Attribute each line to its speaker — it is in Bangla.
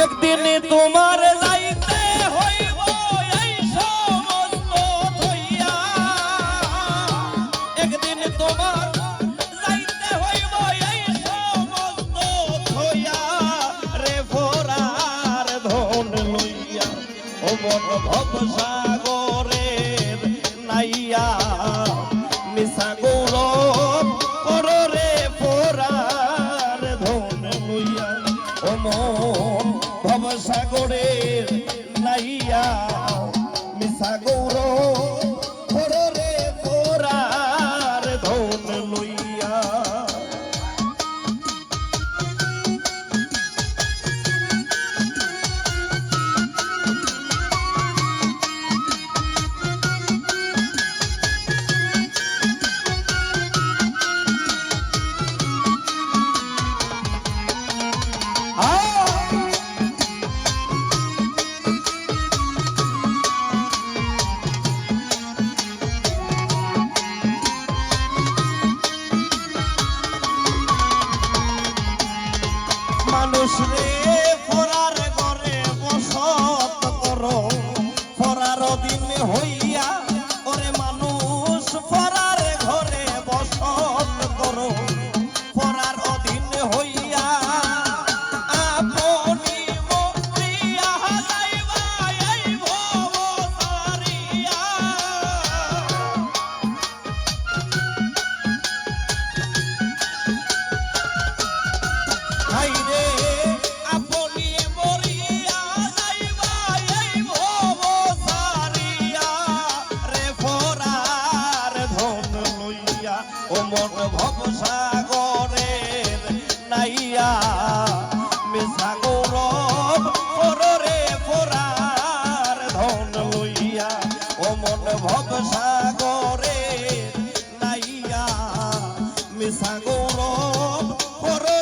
Speaker 1: একদিন তোমার যাইতে হইব এই সমস্ত থইয়া, একদিন তোমার যাইতে হইব এই সমস্ত থইয়া রে ফোরার ধন লইয়া ও মন ভবসাগরের নাইয়া মিশা গৌরব করো রে ফোরার ধন লইয়া ও মন ভবসাগরের নাইয়া মিশা গৌরব করো রে ফোরার ধন লইয়া। মানুষ রে ফরার ঘরে বসত করো, ফরার দিন হইয়া ওরে মানুষ ফরার ঘরে বসত করো, ফরার দিন হইয়া আপনি মরিয়া যাইবা এই ভব সারিয়া। হাইরে আপনি মরিয়া যাইবা এই ভব সারিয়া রে ফোরার ধন লইয়া ও মন ভবসাগরের নাইয়া মিশা গৌরব করো রে ফোরার ধন লইয়া ও মন ভবসাগরের নাইয়া মিশা গৌরব করো